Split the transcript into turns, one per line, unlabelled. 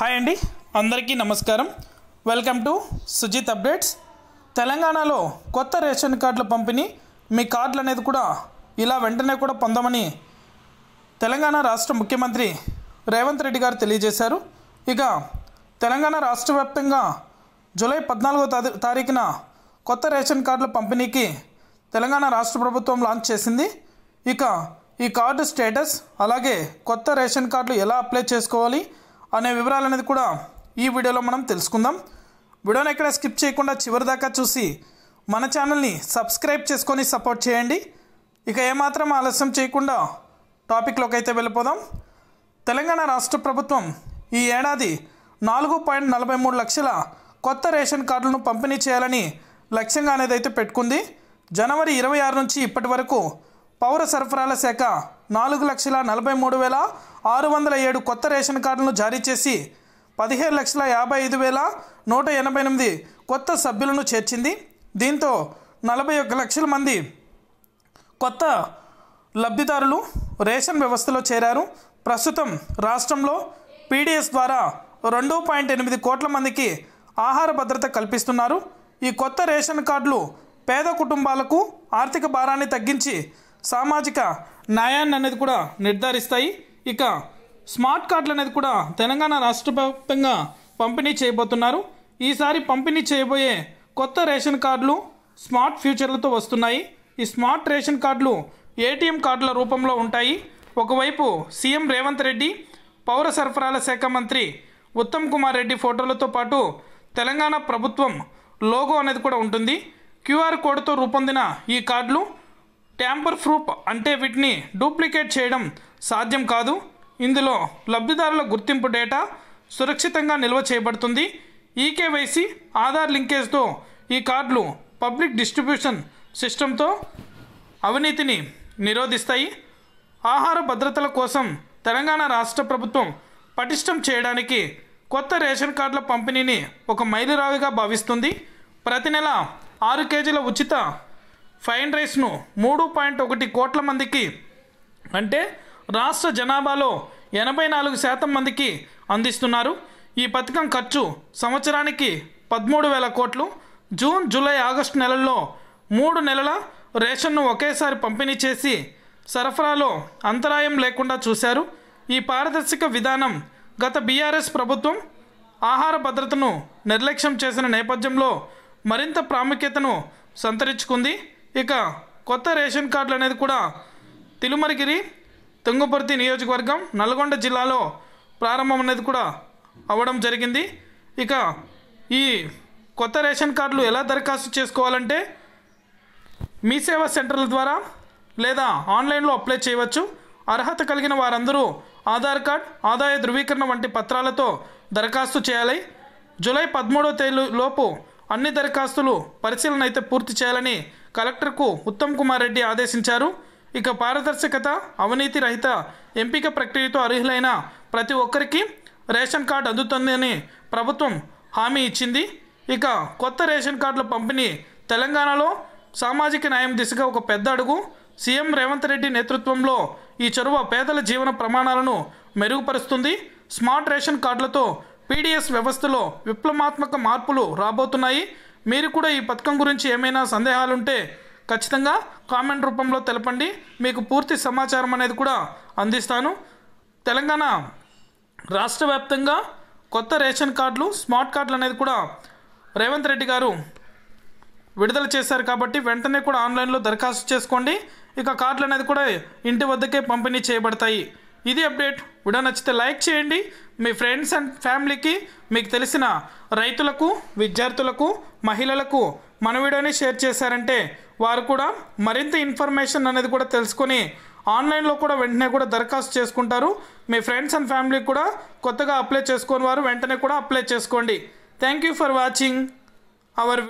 Hi అండి, అందరికీ నమస్కారం. Welcome to Sujith updates. తెలంగాణలో కొత్త రేషన్ కార్డుల పంపిణీ, మీ కార్డులు అనేది కూడా ఇలా వెంటనే కూడా పొందమని తెలంగాణ రాష్ట్ర ముఖ్యమంత్రి రేవంత్ రెడ్డి గారు తెలియజేశారు. ఇక తెలంగాణ రాష్ట్ర వ్యాప్తంగా జూలై 14వ తారీఖున కొత్త రేషన్ కార్డుల పంపిణీకి తెలంగాణ రాష్ట్ర ప్రభుత్వం లాంచ్ చేసింది. ఇక ఈ కార్డు స్టేటస్, అలాగే కొత్త రేషన్ కార్డులు ఎలా అప్లై చేసుకోవాలి అనే వివరాలు అనేది కూడా ఈ వీడియోలో మనం తెలుసుకుందాం. వీడియోని ఎక్కడ స్కిప్ చేయకుండా చివరి దాకా చూసి మన ఛానల్ని సబ్స్క్రైబ్ చేసుకొని సపోర్ట్ చేయండి. ఇక ఏమాత్రం ఆలస్యం చేయకుండా టాపిక్లోకి అయితే వెళ్ళిపోదాం. తెలంగాణ రాష్ట్ర ప్రభుత్వం ఈ ఏడాది 4.43 లక్షల కొత్త రేషన్ కార్డులను పంపిణీ చేయాలని లక్ష్యంగా అనేది అయితే పెట్టుకుంది. జనవరి 26 నుంచి ఇప్పటి వరకు పౌర సరఫరాల శాఖ 4,43,607 కొత్త రేషన్ కార్డులను జారీ చేసి 17,55,188 కొత్త సభ్యులను చేర్చింది. దీంతో 41 లక్షల మంది కొత్త లబ్ధిదారులు రేషన్ వ్యవస్థలో చేరారు. ప్రస్తుతం రాష్ట్రంలో పీడీఎస్ ద్వారా 2.8 కోట్ల మందికి ఆహార భద్రత కల్పిస్తున్నారు. ఈ కొత్త రేషన్ కార్డులు పేద కుటుంబాలకు ఆర్థిక భారాన్ని తగ్గించి సామాజిక న్యాయాన్ని అనేది కూడా నిర్ధారిస్తాయి. ఇక స్మార్ట్ కార్డులు అనేది కూడా తెలంగాణ రాష్ట్ర వ్యాప్తంగా పంపిణీ చేయబోతున్నారు. ఈసారి పంపిణీ చేయబోయే కొత్త రేషన్ కార్డులు స్మార్ట్ ఫ్యూచర్లతో వస్తున్నాయి. ఈ స్మార్ట్ రేషన్ కార్డులు ఏటీఎం కార్డుల రూపంలో ఉంటాయి. ఒకవైపు సీఎం రేవంత్ రెడ్డి, పౌర సరఫరాల శాఖ మంత్రి ఉత్తమ్ కుమార్ రెడ్డి ఫోటోలతో పాటు తెలంగాణ ప్రభుత్వం లోగో అనేది కూడా ఉంటుంది. క్యూఆర్ కోడ్తో రూపొందిన ఈ కార్డులు ట్యాంపర్ ప్రూఫ్, అంటే వీటిని డూప్లికేట్ చేయడం సాధ్యం కాదు. ఇందులో లబ్ధిదారుల గుర్తింపు డేటా సురక్షితంగా నిల్వ చేయబడుతుంది. ఈకేవైసీ, ఆధార్ లింకేజ్తో ఈ కార్డులు పబ్లిక్ డిస్ట్రిబ్యూషన్ సిస్టంతో అవినీతిని నిరోధిస్తాయి. ఆహార భద్రతల కోసం తెలంగాణ రాష్ట్ర ప్రభుత్వం పటిష్టం చేయడానికి కొత్త రేషన్ కార్డుల పంపిణీని ఒక మైలురాయిగా భావిస్తుంది. ప్రతి నెల 6 కేజీల ఉచిత ఫ్రైడ్ రైస్ను 3.1 కోట్ల మందికి, అంటే రాష్ట్ర జనాభాలో 84% మందికి అందిస్తున్నారు. ఈ పథకం ఖర్చు సంవత్సరానికి 13,000 కోట్లు. జూన్, జూలై, ఆగస్టు నెలల్లో 3 నెలల రేషన్ను ఒకేసారి పంపిణీ చేసి సరఫరాలో అంతరాయం లేకుండా చూశారు. ఈ పారదర్శక విధానం గత బీఆర్ఎస్ ప్రభుత్వం ఆహార భద్రతను నిర్లక్ష్యం చేసిన నేపథ్యంలో మరింత ప్రాముఖ్యతను సంతరించుకుంది. ఇక కొత్త రేషన్ కార్డులు అనేది కూడా తిరుమలగిరి, తుంగతుర్తి నియోజకవర్గం, నల్గొండ జిల్లాలో ప్రారంభం అనేది కూడా అవ్వడం జరిగింది. ఇక ఈ కొత్త రేషన్ కార్డులు ఎలా దరఖాస్తు చేసుకోవాలంటే మీ సేవా సెంటర్ల ద్వారా లేదా ఆన్లైన్లో అప్లై చేయవచ్చు. అర్హత కలిగిన వారందరూ ఆధార్ కార్డ్, ఆదాయ ధృవీకరణ వంటి పత్రాలతో దరఖాస్తు చేయాలి. జూలై 13వ తేదీ లోపు అన్ని దరఖాస్తులు పరిశీలన అయితే పూర్తి చేయాలని కలెక్టర్కు ఉత్తమ్ కుమార్ రెడ్డి ఆదేశించారు. ఇక పారదర్శకత, అవినీతి రహిత ఎంపిక ప్రక్రియతో అర్హులైన ప్రతి ఒక్కరికి రేషన్ కార్డు అందుతుందని ప్రభుత్వం హామీ ఇచ్చింది. ఇక కొత్త రేషన్ కార్డుల పంపిణీ తెలంగాణలో సామాజిక న్యాయం దిశగా ఒక పెద్ద అడుగు. సీఎం రేవంత్ రెడ్డి నేతృత్వంలో ఈ చొరవ పేదల జీవన ప్రమాణాలను మెరుగుపరుస్తుంది. స్మార్ట్ రేషన్ కార్డులతో పీడీఎస్ వ్యవస్థలో విప్లవాత్మక మార్పులు రాబోతున్నాయి. మీరు కూడా ఈ పథకం గురించి ఏమైనా సందేహాలుంటే ఖచ్చితంగా కామెంట్ రూపంలో తెలపండి. మీకు పూర్తి సమాచారం అనేది కూడా అందిస్తాను. తెలంగాణ రాష్ట్ర వ్యాప్తంగా కొత్త రేషన్ కార్డులు, స్మార్ట్ కార్డులు అనేది కూడా రేవంత్ రెడ్డి గారు విడుదల చేశారు కాబట్టి వెంటనే కూడా ఆన్లైన్లో దరఖాస్తు చేసుకోండి. ఇక కార్డులు అనేది కూడా ఇంటి వద్దకే పంపిణీ చేయబడతాయి. ఇది అప్డేట్. వీడియో నచ్చితే లైక్ చేయండి. మీ ఫ్రెండ్స్ అండ్ ఫ్యామిలీకి, మీకు తెలిసిన రైతులకు, విద్యార్థులకు, మహిళలకు మన వీడియోని షేర్ చేశారంటే వారు కూడా మరింత ఇన్ఫర్మేషన్ అనేది కూడా తెలుసుకొని ఆన్లైన్లో కూడా వెంటనే కూడా దరఖాస్తు చేసుకుంటారు. మీ ఫ్రెండ్స్ అండ్ ఫ్యామిలీకి కూడా కొత్తగా అప్లై చేసుకొని వారు వెంటనే కూడా అప్లై చేసుకోండి. Thank you for watching our